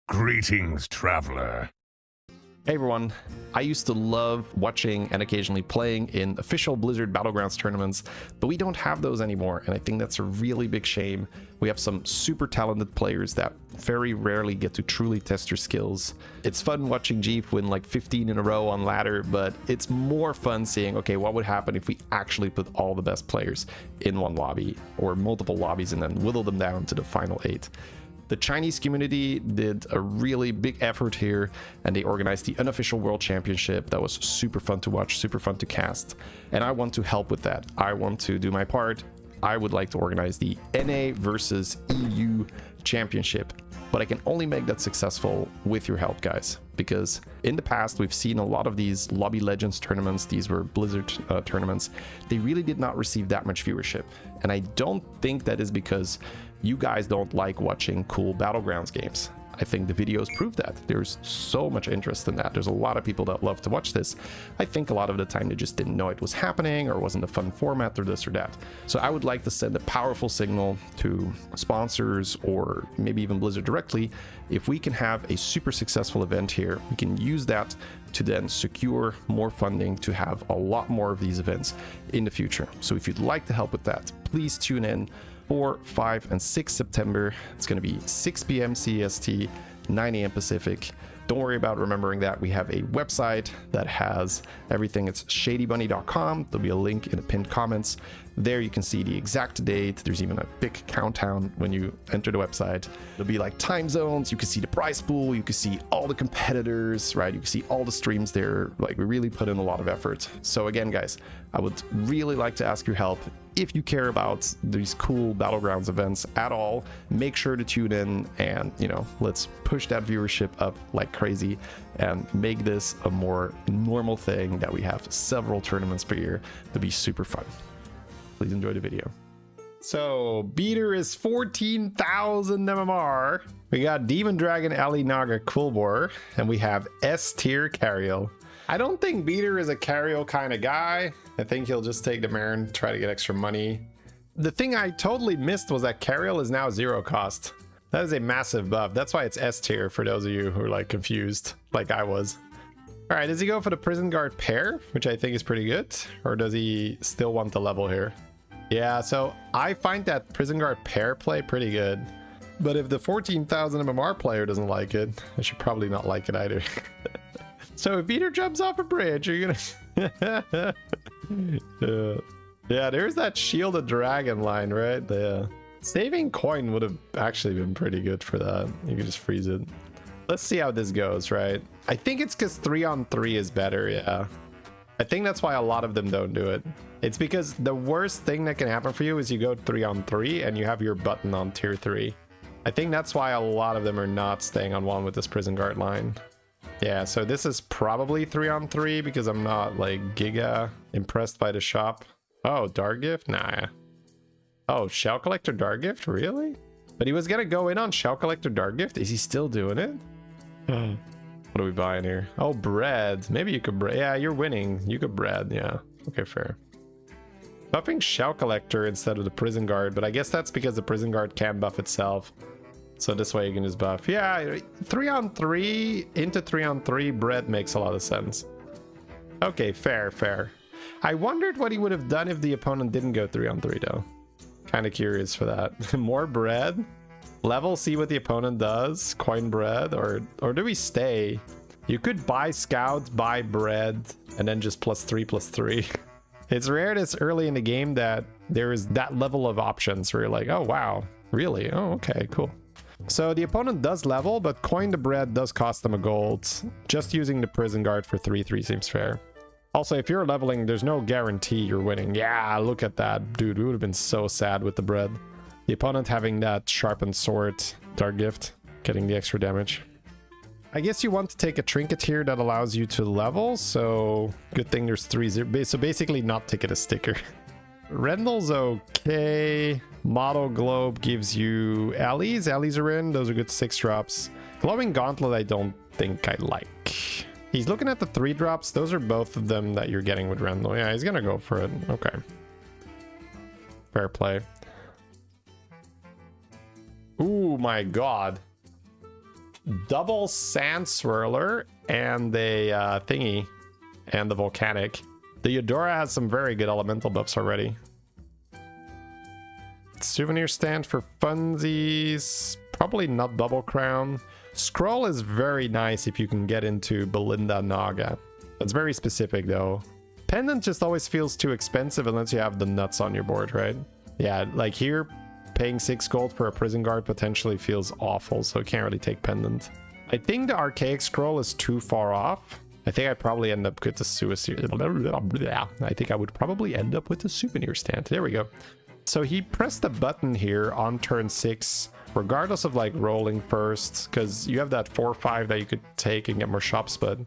Greetings, traveler. Hey everyone, I used to love watching and occasionally playing in official Blizzard Battlegrounds tournaments, but we don't have those anymore, and I think that's a really big shame. We have some super talented players that very rarely get to truly test your skills. It's fun watching Jeep win like 15 in a row on ladder, but it's more fun seeing, okay, what would happen if we actually put all the best players in one lobby or multiple lobbies and then whittle them down to the final 8. The Chinese community did a really big effort here, and they organized the unofficial World Championship that was super fun to watch, super fun to cast, and I want to help with that. I want to do my part. I would like to organize the NA versus EU Championship, but I can only make that successful with your help, guys, because in the past we've seen a lot of these Lobby Legends tournaments. These were Blizzard tournaments. They really did not receive that much viewership, and I don't think that is because you guys don't like watching cool Battlegrounds games. I think the videos prove that. There's so much interest in that. There's a lot of people that love to watch this. I think a lot of the time they just didn't know it was happening or wasn't a fun format or this or that. So I would like to send a powerful signal to sponsors or maybe even Blizzard directly. If we can have a super successful event here, we can use that to then secure more funding to have a lot more of these events in the future. So if you'd like to help with that, please tune in 4, 5, and 6 September. It's going to be 6 p.m. CST, 9 a.m. Pacific. Don't worry about remembering that. We have a website that has everything. It's ShadyBunny.com. There'll be a link in the pinned comments. There you can see the exact date. There's even a big countdown when you enter the website. There'll be like time zones. You can see the prize pool. You can see all the competitors, right? You can see all the streams there. Like, we really put in a lot of effort. So again, guys, I would really like to ask your help. If you care about these cool Battlegrounds events at all, make sure to tune in and, let's push that viewership up like crazy and make this a more normal thing that we have several tournaments per year to be super fun. Please enjoy the video. So beater is 14,000 MMR. We got Demon Dragon Ali Naga Kulbor, and we have S tier Cariel. I don't think beater is a Cariel kind of guy. I think he'll just take the Marin, try to get extra money. The thing I totally missed was that Cariel is now 0 cost. That is a massive buff. That's why it's S tier for those of you who are like confused, like I was. All right, does he go for the Prison Guard pair, which I think is pretty good? Or does he still want the level here? Yeah, so I find that Prison Guard pair play pretty good. But if the 14,000 MMR player doesn't like it, I should probably not like it either. So if beater jumps off a bridge, are you gonna... Yeah, there's that shielded dragon line, right? The saving coin would have actually been pretty good for that. You could just freeze it. Let's see how this goes, right? I think it's because 3-on-3 is better, yeah. I think that's why a lot of them don't do it. It's because the worst thing that can happen for you is you go 3-on-3 and you have your button on tier 3. I think that's why a lot of them are not staying on 1 with this Prison Guard line. Yeah, so this is probably 3-on-3 because I'm not like giga impressed by the shop. Oh, Dark Gift? Nah. Oh, Shell Collector Dark Gift? Really? But he was gonna go in on Shell Collector Dark Gift? Is he still doing it? What are we buying here? Oh, bread. Maybe you could bread. Yeah, you're winning. You could bread. Yeah. Okay, fair. Buffing Shell Collector instead of the Prison Guard, but I guess that's because the Prison Guard can buff itself. So this way you can just buff. Yeah, 3-on-3 into 3-on-3 bread makes a lot of sense. Okay, fair, fair. I wondered what he would have done if the opponent didn't go 3-on-3 though. Kind of curious for that. More bread? Level, see what the opponent does? Coin bread? Or do we stay? You could buy scouts, buy bread, and then just +3/+3. It's rare this early in the game that there is that level of options where you're like, oh wow, really? Oh, okay, cool. So the opponent does level, but coin the bread does cost them a gold. Just using the Prison Guard for 3/3 seems fair. Also, if you're leveling, there's no guarantee you're winning. Yeah, look at that. Dude, we would have been so sad with the bread. The opponent having that sharpened sword, Dark Gift, getting the extra damage. I guess you want to take a trinket here that allows you to level, so good thing there's 3-0. So basically not ticket a sticker. Rendell's okay. Model Globe gives you Alleys. Alleys are in. Those are good 6 drops. Glowing Gauntlet I don't think I like. He's looking at the 3 drops. Those are both of them that you're getting with Rendell. Yeah, he's gonna go for it. Okay. Fair play. Ooh, my god. double Sand Swirler and the thingy and the Volcanic. The Eudora has some very good elemental buffs already. Souvenir stand for funsies. Probably not Double Crown. Scroll is very nice if you can get into Belinda Naga. That's very specific though. Pendant just always feels too expensive unless you have the nuts on your board, right? Yeah, like here, paying 6 gold for a prison guard potentially feels awful, so I can't really take Pendant. I think the Archaic Scroll is too far off. I think I'd probably end up with the suicide. I think I would probably end up with the souvenir stand. There we go. So he pressed a button here on turn 6, regardless of like rolling first, because you have that 4-5 that you could take and get more shops. But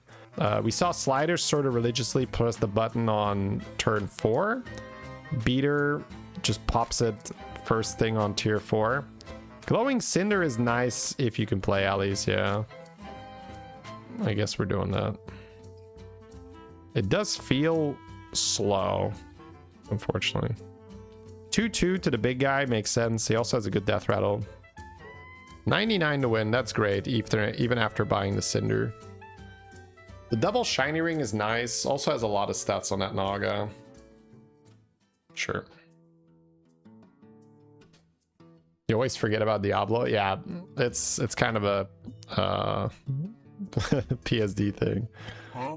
we saw Sliders sort of religiously press the button on turn 4. Beater just pops it first thing on tier 4. Glowing Cinder is nice if you can play alleys, yeah. I guess we're doing that. It does feel slow, unfortunately. 2-2 to the big guy makes sense. He also has a good death rattle. 99 to win, that's great, even after buying the Cinder. The double shiny ring is nice. Also has a lot of stats on that Naga. Sure. You always forget about Diablo. Yeah, it's kind of a PSD thing. Huh?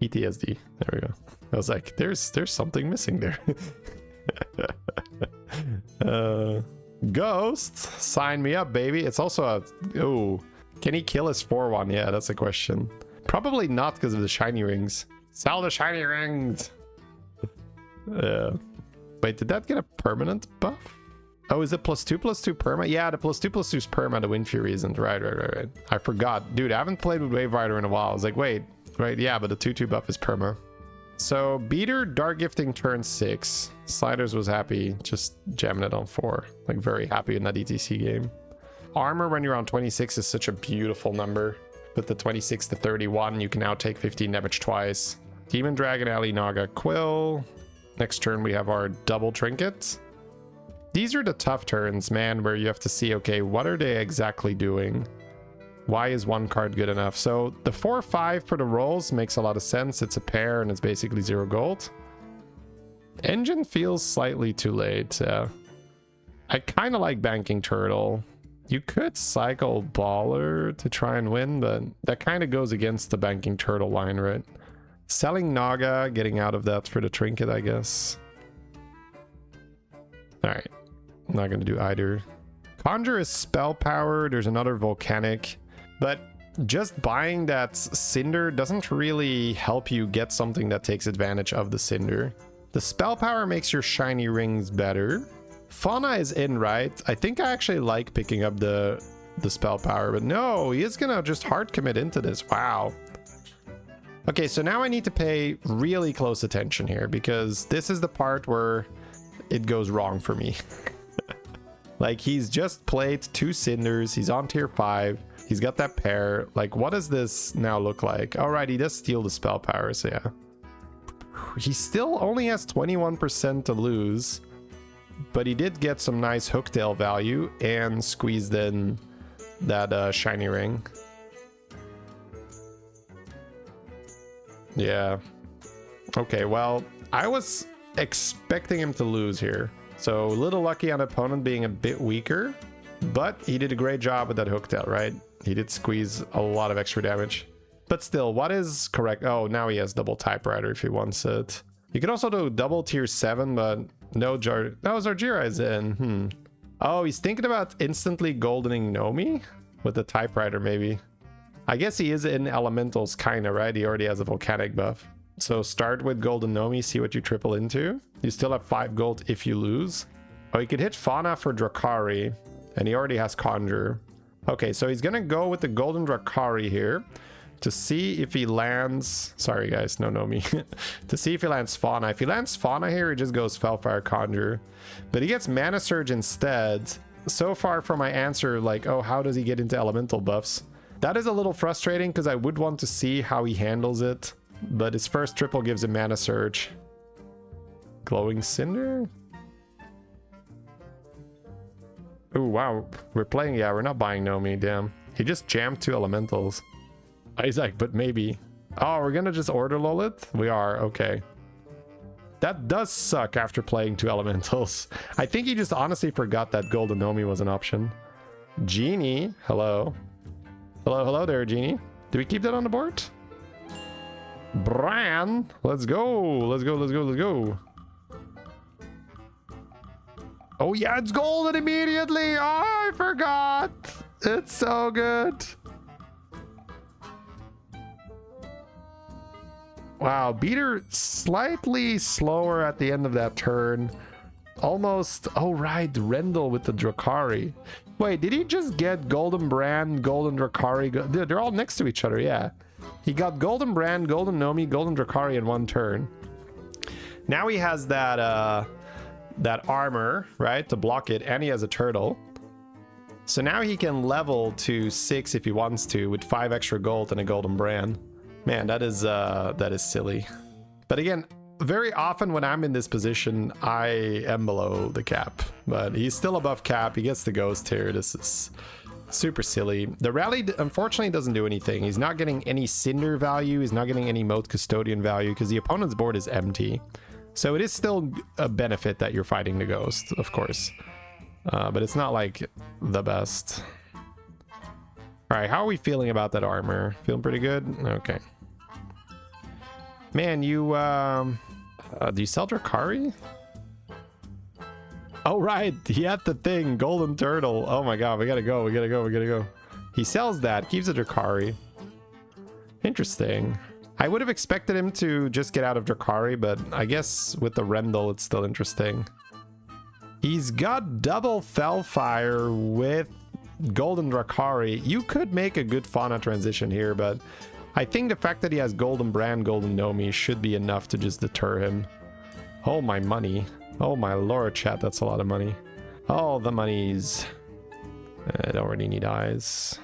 PTSD. There we go. I was like, there's something missing there. Ghost, sign me up, baby. It's also a... Oh, can he kill his 4-1? Yeah, that's a question. Probably not because of the shiny rings. Sell the shiny rings. Wait, did that get a permanent buff? Oh, is it +2/+2 perma? Yeah, the +2/+2 is perma. The Wind Fury isn't. Right. I forgot. Dude, I haven't played with Wave Rider in a while. I was like, wait. Right, yeah, but the 2/2 buff is perma. So, Beater, Dark Gifting turn 6. Sliders was happy, just jamming it on 4. Like, very happy in that ETC game. Armor when you're on 26 is such a beautiful number. With the 26 to 31, you can now take 15 damage twice. Demon Dragon, Alley, Naga, Quill. Next turn, we have our double trinket. These are the tough turns, man, where you have to see, okay, what are they exactly doing? Why is one card good enough? So the 4-5 for the rolls makes a lot of sense. It's a pair and it's basically 0 gold. Engine feels slightly too late. I kind of like banking Turtle. You could cycle Baller to try and win, but that kind of goes against the banking Turtle line, right? Selling Naga, getting out of that for the trinket, I guess. All right, I'm not going to do either. Conjure is spell power. There's another Volcanic. But just buying that Cinder doesn't really help you get something that takes advantage of the Cinder. The spell power makes your shiny rings better. Fauna is in, right? I think I actually like picking up the spell power, but no, he is gonna just hard commit into this. Wow. Okay, so now I need to pay really close attention here because this is the part where it goes wrong for me. Like, he's just played 2 Cinders. He's on tier 5. He's got that pair. Like, what does this now look like? All right, he does steal the spell power, so yeah. He still only has 21% to lose, but he did get some nice hooktail value and squeezed in that shiny ring. Yeah. Okay, well, I was expecting him to lose here. So a little lucky on opponent being a bit weaker, but he did a great job with that hooktail, right? He did squeeze a lot of extra damage. But still, what is correct? Oh, now he has double typewriter if he wants it. You could also do double tier 7, but no Zarjira is in. Oh, he's thinking about instantly goldening Nomi with the typewriter, maybe. I guess he is in elementals, kinda, right? He already has a volcanic buff. So start with golden Nomi, see what you triple into. You still have 5 gold if you lose. Oh, you could hit Fauna for Drakkari, and he already has Conjure. Okay, so he's gonna go with the golden Drakkari here to see if he lands... Sorry guys, no Nomi. To see if he lands Fauna. If he lands Fauna here, he just goes Felfire Conjure. But he gets Mana Surge instead. So far from my answer, like, oh, how does he get into elemental buffs? That is a little frustrating because I would want to see how he handles it. But his first triple gives him Mana Surge. Glowing Cinder? Oh, wow. We're playing... Yeah, we're not buying Nomi, damn. He just jammed 2 elementals. He's like, but maybe. Oh, we're gonna just order lull it? We are, okay. That does suck after playing 2 elementals. I think he just honestly forgot that Golden Nomi was an option. Genie, hello. Hello there, Genie. Do we keep that on the board? Brann, let's go. Oh yeah, it's golden immediately. Oh, I forgot. It's so good. Wow, beater slightly slower at the end of that turn. Almost, oh right, Rendell with the Drakkari. Wait, did he just get Golden Brann, Golden Drakkari? They're all next to each other, yeah. He got Golden Brann, Golden Nomi, Golden Drakkari in 1 turn. Now he has that that armor, right, to block it, and he has a turtle. So now he can level to 6 if he wants to with 5 extra gold and a Golden Brann. Man, that is silly. But again, very often when I'm in this position, I am below the cap. But he's still above cap. He gets the ghost here. This is super silly. The rally, unfortunately, doesn't do anything. He's not getting any cinder value. He's not getting any moat custodian value because the opponent's board is empty. So it is still a benefit that you're fighting the ghost, of course. But it's not like the best. All right, how are we feeling about that armor? Feeling pretty good? Okay. Man, you, do you sell Drakkari? Oh, right. He had the thing, Golden Turtle. Oh my God, we gotta go. He sells that, keeps a Drakkari. Interesting. I would have expected him to just get out of Drakkari, but I guess with the Rendell, it's still interesting. He's got double Fellfire with Golden Drakkari. You could make a good fauna transition here, but I think the fact that he has Golden Brann, Golden Nomi should be enough to just deter him. Oh, my money. Oh, my lord, chat, that's a lot of money. Oh, the monies. I don't really need eyes.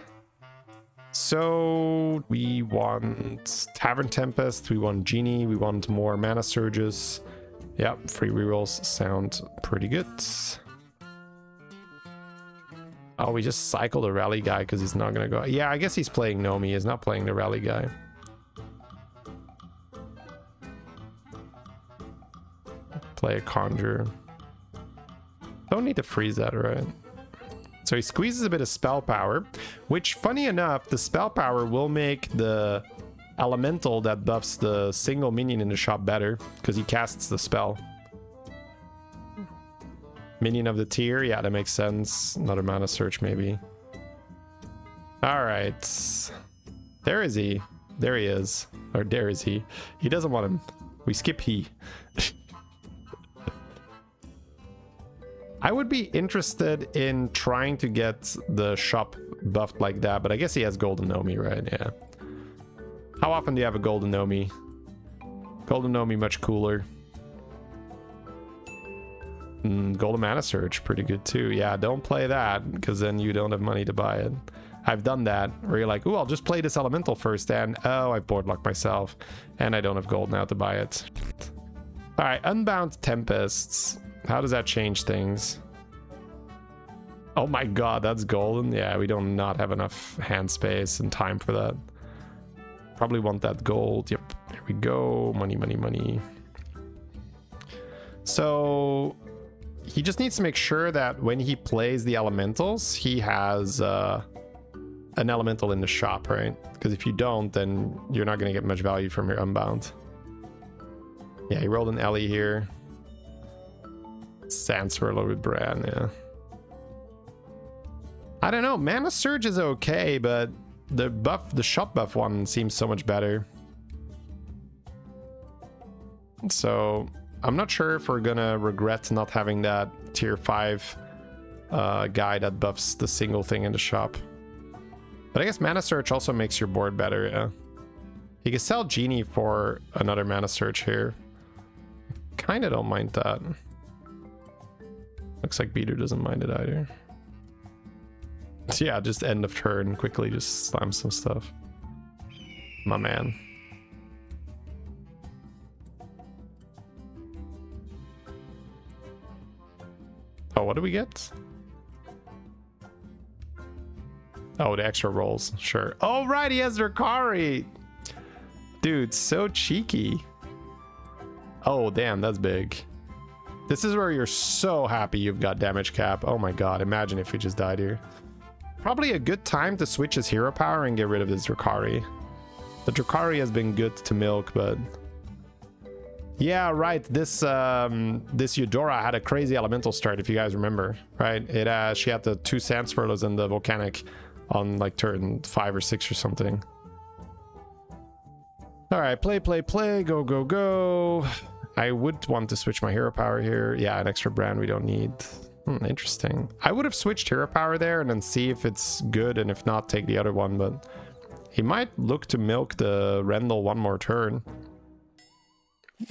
So, we want Tavern Tempest, we want Genie, we want more Mana Surges. Yep, free rerolls sound pretty good. Oh, we just cycled a rally guy because he's not going to go. Yeah, I guess he's playing Nomi. He's not playing the rally guy. Play a Conjure. Don't need to freeze that, right? So he squeezes a bit of spell power, which, funny enough, the spell power will make the elemental that buffs the single minion in the shop better because he casts the spell. Minion of the tier, yeah, that makes sense. Another mana search, maybe. All right, there is he. There he is, or there is he. He doesn't want him. We skip he. I would be interested in trying to get the shop buffed like that, but I guess he has Golden Nomi, right? Yeah. How often do you have a Golden Nomi? Golden Nomi much cooler. Golden Mana Surge, pretty good too. Yeah, don't play that, because then you don't have money to buy it. I've done that, where you're like, ooh, I'll just play this elemental first, and oh, I've board locked myself, and I don't have gold now to buy it. All right, Unbound Tempests. How does that change things? Oh my god, that's golden. Yeah, we do not have enough hand space and time for that. Probably want that gold. Yep, there we go. Money, money, money. So he just needs to make sure that when he plays the elementals, he has an elemental in the shop, right? Because if you don't, then you're not going to get much value from your Unbound. Yeah, he rolled an Ellie here. Sand Swirler with Brann, yeah. I don't know, Mana Surge is okay, but the shop buff one seems so much better. So I'm not sure if we're gonna regret not having that tier 5 guy that buffs the single thing in the shop. But I guess Mana Surge also makes your board better, yeah. You can sell Genie for another Mana Surge here. Kinda don't mind that. Looks like Beater doesn't mind it either. So yeah, just end of turn, quickly just slam some stuff. My man. Oh, what do we get? Oh, the extra rolls. Sure. Oh, right. He has Drakkari. Dude, so cheeky. Oh, damn. That's big. This is where you're so happy you've got damage cap. Oh my god. Imagine if he just died here. Probably a good time to switch his hero power and get rid of his Drakkari. The Drakkari has been good to milk, but... Yeah, right. This Eudora had a crazy elemental start, if you guys remember, right? She had the 2 sand swirlers and the volcanic on like turn 5 or 6 or something. All right, play, go, go, go. I would want to switch my hero power here. Yeah, an extra Brann we don't need. Interesting. I would have switched hero power there and then see if it's good, and if not, take the other one, but he might look to milk the Rendell one more turn.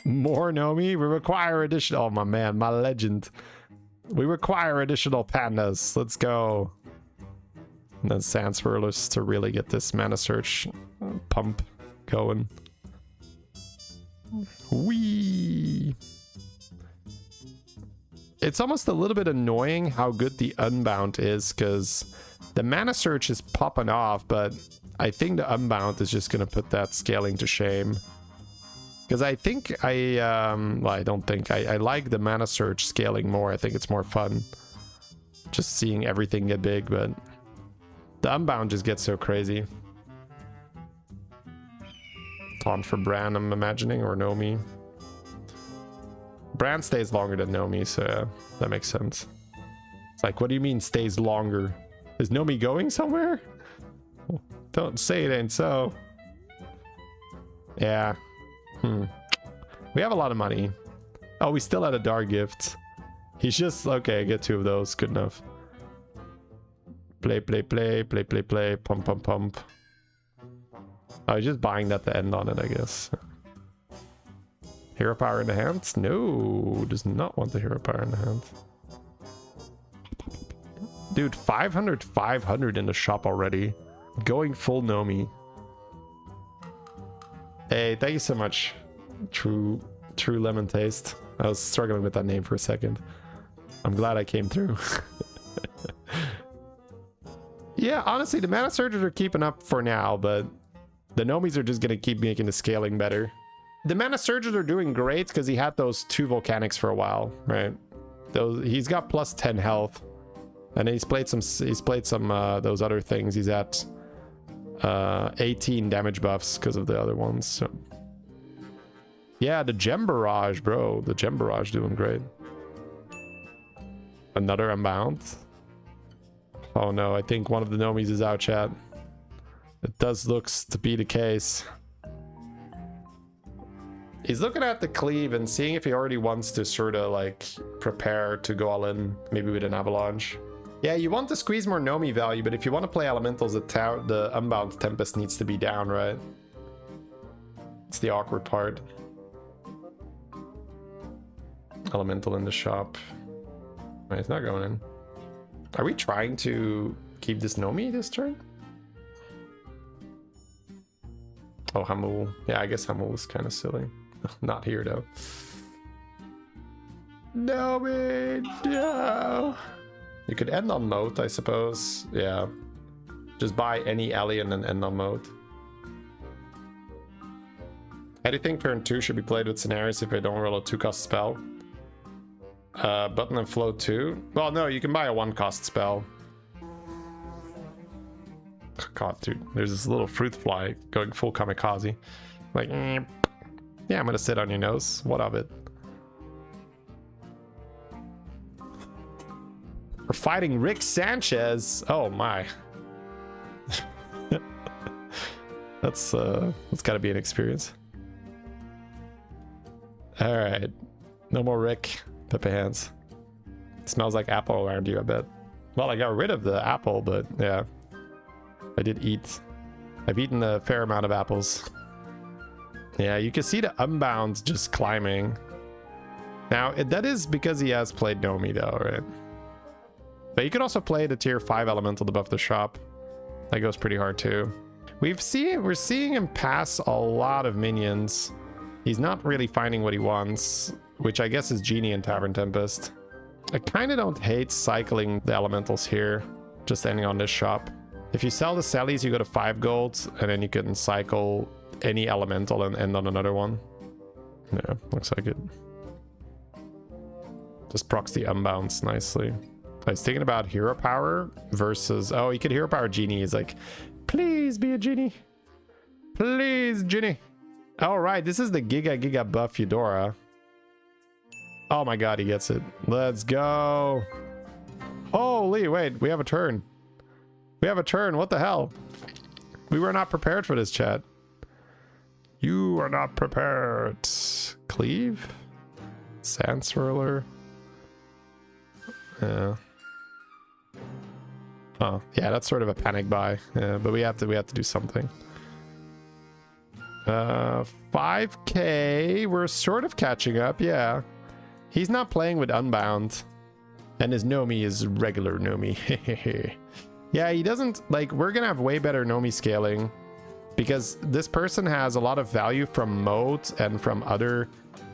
More Nomi? We require additional... Oh, my man, my legend. We require additional pandas. Let's go. And then Sand Swirlers to really get this mana search pump going. Whee! It's almost a little bit annoying how good the Unbound is, because the mana search is popping off, but I think the Unbound is just going to put that scaling to shame. Because I think well, I don't think. I like the mana search scaling more. I think it's more fun. Just seeing everything get big, but the Unbound just gets so crazy. Taunt for Brann, I'm imagining, or Nomi. Brann stays longer than Nomi, so yeah, that makes sense. It's like, what do you mean stays longer? Is Nomi going somewhere? Don't say it ain't so. Yeah. We have a lot of money. Oh, we still had a Dark Gift. He's just... Okay, get 2 of those. Good enough. Play, pump, pump, pump. Oh, he's just buying that to end on it, I guess. Hero power in the hands? No, does not want the hero power in the hands. Dude, 500 in the shop already. Going full Nomi. Hey, thank you so much. True Lemon Taste. I was struggling with that name for a second. I'm glad I came through. Yeah, honestly, the mana surges are keeping up for now, but the Nomis are just gonna keep making the scaling better. The mana surges are doing great because he had those 2 volcanics for a while, right? He's got plus 10 health, and he's played some those other things. He's at 18 damage buffs because of the other ones. So. Yeah, the Gem Barrage, bro. The Gem Barrage doing great. Another Unbound. Oh no, I think one of the Nomis is out, chat. It does looks to be the case. He's looking at the cleave and seeing if he already wants to sort of like prepare to go all in, maybe with an Avalanche. Yeah, you want to squeeze more Nomi value, but if you want to play Elementals, the Unbound Tempest needs to be down, right? It's the awkward part. Elemental in the shop. Wait, it's not going in. Are we trying to keep this Nomi this turn? Oh, Hamul. Yeah, I guess Hamul is kind of silly. Not here, though. Nomi, no! You could end on Moat, I suppose. Yeah. Just buy any alien and end on Moat. I do think turn 2 should be played with scenarios if I don't roll a 2-cost spell. Button and flow 2. Well, no, you can buy a 1-cost spell. God, dude, there's this little fruit fly going full kamikaze. Like, yeah, I'm gonna sit on your nose. What of it? We're fighting Rick Sanchez. Oh my. That's gotta be an experience. All right, no more Rick. Pepe hands. Smells like apple around you, I bet. Well, I got rid of the apple, but yeah. I did eat. I've eaten a fair amount of apples. Yeah, you can see the Unbounds just climbing. Now, that is because he has played Nomi, though, right? But you could also play the tier 5 elemental to buff the shop. That goes pretty hard, too. We're seeing him pass a lot of minions. He's not really finding what he wants, which I guess is Genie and Tavern Tempest. I kind of don't hate cycling the elementals here, just ending on this shop. If you sell the Sallies, you go to 5 gold, and then you can cycle any elemental and end on another one. Yeah, looks like it. Just procs the unbounce nicely. I was thinking about hero power versus... Oh, you could hero power Genie. He's like, please be a Genie. Please, Genie. All right, this is the Giga buff Eudora. Oh my god, he gets it. Let's go. Holy, wait, we have a turn. We have a turn. What the hell? We were not prepared for this, chat. You are not prepared. Cleave? Sand Swirler? Yeah. Oh, yeah, that's sort of a panic buy. Yeah, but we have to do something. 5k. We're sort of catching up, yeah. He's not playing with Unbound. And his Nomi is regular Nomi. Yeah, he doesn't... Like, we're gonna have way better Nomi scaling. Because this person has a lot of value from modes and from other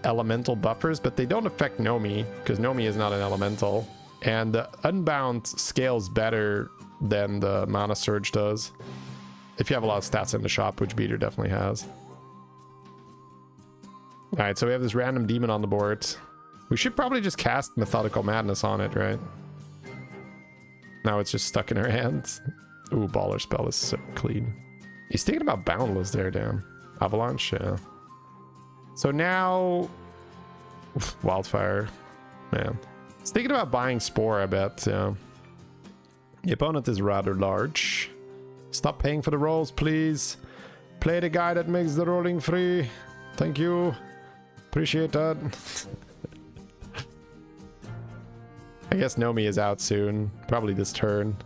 elemental buffers, but they don't affect Nomi, because Nomi is not an elemental. And the Unbound scales better than the Mana Surge does. If you have a lot of stats in the shop, which Beater definitely has. Alright, so we have this random demon on the board. We should probably just cast Methodical Madness on it, right? Now it's just stuck in our hands. Ooh, Baller Spell is so clean. He's thinking about Boundless there, damn. Avalanche, yeah. So now... Wildfire. Man. He's thinking about buying Spore, I bet, yeah. The opponent is rather large. Stop paying for the rolls, please. Play the guy that makes the rolling free. Thank you. Appreciate that. I guess Nomi is out soon. Probably this turn.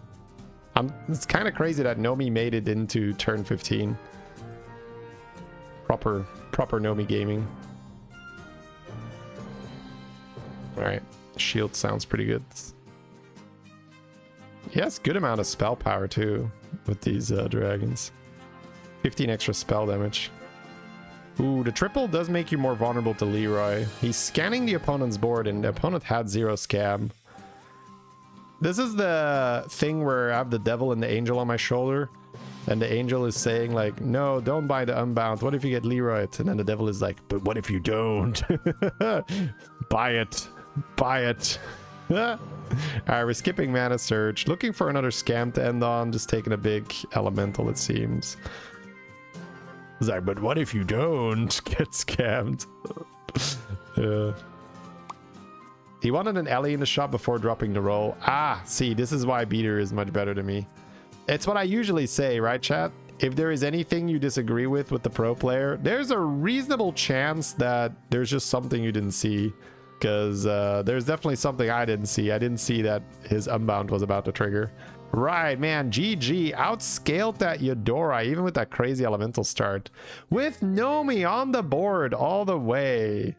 It's kind of crazy that Nomi made it into turn 15. Proper Nomi gaming. Alright. Shield sounds pretty good. He has good amount of spell power too with these dragons. 15 extra spell damage. Ooh, the triple does make you more vulnerable to Leroy. He's scanning the opponent's board and the opponent had 0 scam. This is the thing where I have the devil and the angel on my shoulder. And the angel is saying like, no, don't buy the Unbound. What if you get Leroy? And then the devil is like, but what if you don't? Buy it. Buy it. Alright, we're skipping Mana Surge. Looking for another scam to end on. Just taking a big elemental, it seems. It's like, but what if you don't get scammed? Yeah. He wanted an Ellie in the shop before dropping the roll. Ah, see, this is why Beater is much better than me. It's what I usually say, right, chat? If there is anything you disagree with the pro player, there's a reasonable chance that there's just something you didn't see. Because there's definitely something I didn't see. I didn't see that his Unbound was about to trigger. Right, man, GG. Outscaled that Eudora, even with that crazy elemental start. With Nomi on the board all the way.